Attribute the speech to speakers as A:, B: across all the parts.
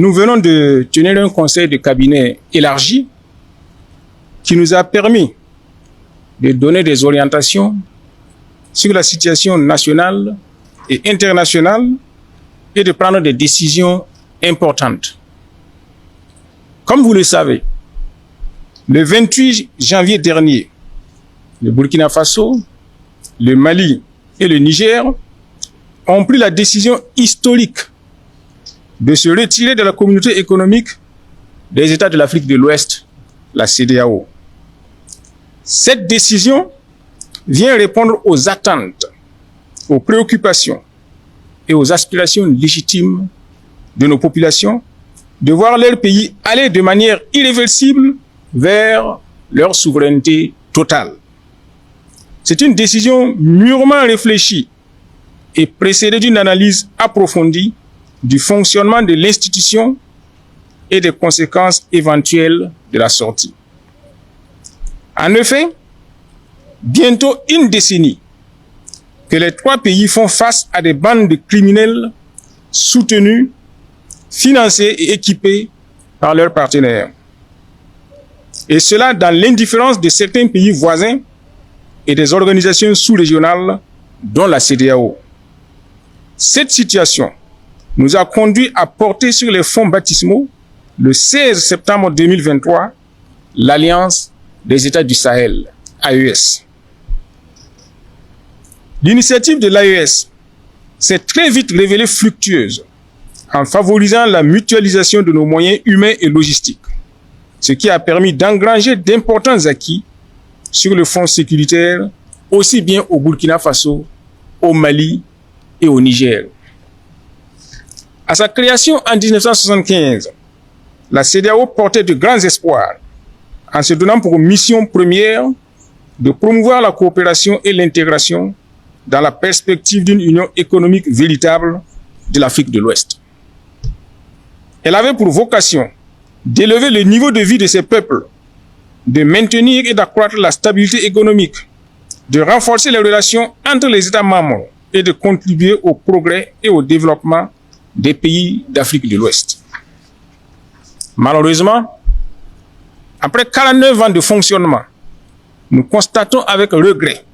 A: nous venons de tenir un conseil de cabinet élargi qui nous a permis de donner des orientations sur la situation nationale et internationale et de prendre des décisions importantes. Comme vous le savez, le 28 janvier dernier, le Burkina Faso, le Mali et le Niger ont pris la décision historique de se retirer de la communauté économique des États de l'Afrique de l'Ouest, la CEDEAO. Cette décision vient répondre aux attentes, aux préoccupations et aux aspirations légitimes de nos populations de voir leur pays aller de manière irréversible vers leur souveraineté totale. C'est une décision mûrement réfléchie et précédée d'une analyse approfondie du fonctionnement de l'institution et des conséquences éventuelles de la sortie. En effet, bientôt une décennie que les trois pays font face à des bandes de criminels soutenus, financés et équipés par leurs partenaires. Et cela dans l'indifférence de certains pays voisins et des organisations sous-régionales, dont la CEDEAO. Cette situation nous a conduit à porter sur les fonds baptismaux, le 16 septembre 2023, l'Alliance des États du Sahel, AES. L'initiative de l'AES s'est très vite révélée fructueuse en favorisant la mutualisation de nos moyens humains et logistiques, ce qui a permis d'engranger d'importants acquis sur le front sécuritaire, aussi bien au Burkina Faso, au Mali et au Niger. À sa création en 1975, la CEDEAO portait de grands espoirs en se donnant pour mission première de promouvoir la coopération et l'intégration dans la perspective d'une union économique véritable de l'Afrique de l'Ouest. Elle avait pour vocation d'élever le niveau de vie de ses peuples, de maintenir et d'accroître la stabilité économique, de renforcer les relations entre les États membres et de contribuer au progrès et au développement des pays d'Afrique de l'Ouest. Malheureusement, après 49 ans de fonctionnement, nous constatons avec regret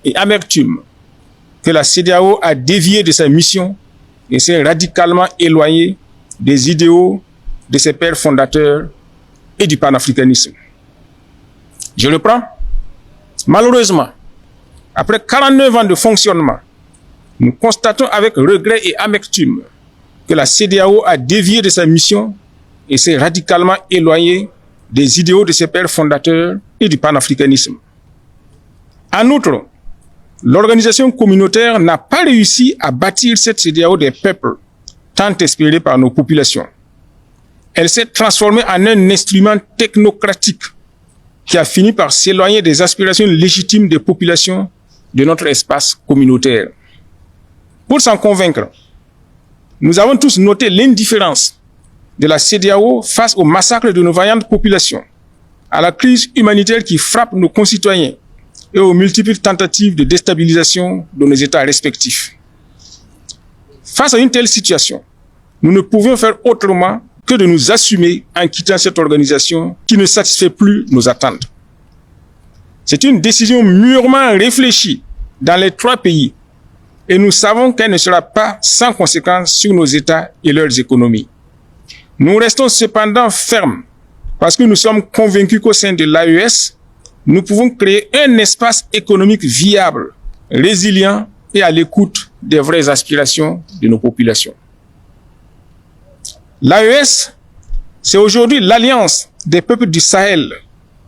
A: et amertume que la CEDEAO a dévié de sa mission et s'est radicalement éloignée des idéaux de ses pères fondateurs et du panafricanisme. Je reprends. Malheureusement, après 49 ans de fonctionnement, nous constatons avec regret et amertume que la CEDEAO a dévié de sa mission et s'est radicalement éloignée des idéaux de ses pères fondateurs et du panafricanisme. En outre, l'organisation communautaire n'a pas réussi à bâtir cette CEDEAO des peuples, tant espérée par nos populations. Elle s'est transformée en un instrument technocratique qui a fini par s'éloigner des aspirations légitimes des populations de notre espace communautaire. Pour s'en convaincre, nous avons tous noté l'indifférence de la CEDEAO face au massacre de nos vaillantes populations, à la crise humanitaire qui frappe nos concitoyens et aux multiples tentatives de déstabilisation de nos États respectifs. Face à une telle situation, nous ne pouvions faire autrement que de nous assumer en quittant cette organisation qui ne satisfait plus nos attentes. C'est une décision mûrement réfléchie dans les trois pays et nous savons qu'elle ne sera pas sans conséquence sur nos États et leurs économies. Nous restons cependant fermes parce que nous sommes convaincus qu'au sein de l'AES, nous pouvons créer un espace économique viable, résilient et à l'écoute des vraies aspirations de nos populations. L'AES, c'est aujourd'hui l'alliance des peuples du Sahel,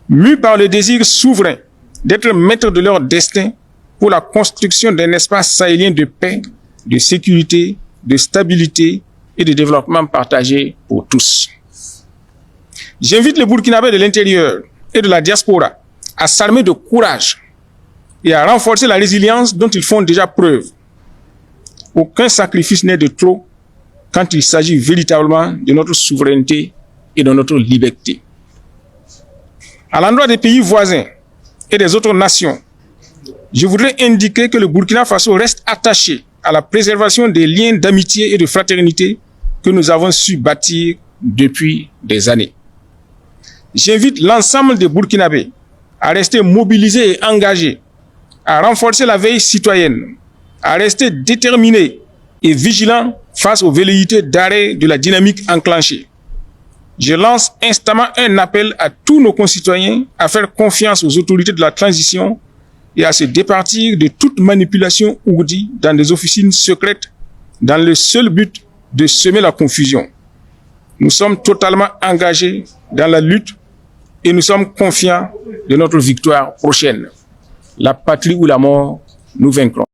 A: mus par le désir souverain d'être maîtres de leur destin pour la construction d'un espace sahélien de paix, de sécurité, de stabilité et de développement partagé pour tous. J'invite les Burkinabés de l'intérieur et de la diaspora à s'armer de courage et à renforcer la résilience dont ils font déjà preuve. Aucun sacrifice n'est de trop quand il s'agit véritablement de notre souveraineté et de notre liberté. À l'endroit des pays voisins et des autres nations, je voudrais indiquer que le Burkina Faso reste attaché à la préservation des liens d'amitié et de fraternité que nous avons su bâtir depuis des années. J'invite l'ensemble des Burkinabés à rester mobilisés et engagés, à renforcer la veille citoyenne, à rester déterminés et vigilants face aux velléités d'arrêt de la dynamique enclenchée. Je lance instamment un appel à tous nos concitoyens à faire confiance aux autorités de la transition et à se départir de toute manipulation ourdie dans des officines secrètes dans le seul but de semer la confusion. Nous sommes totalement engagés dans la lutte et nous sommes confiants de notre victoire prochaine. La patrie ou la mort, nous vaincrons.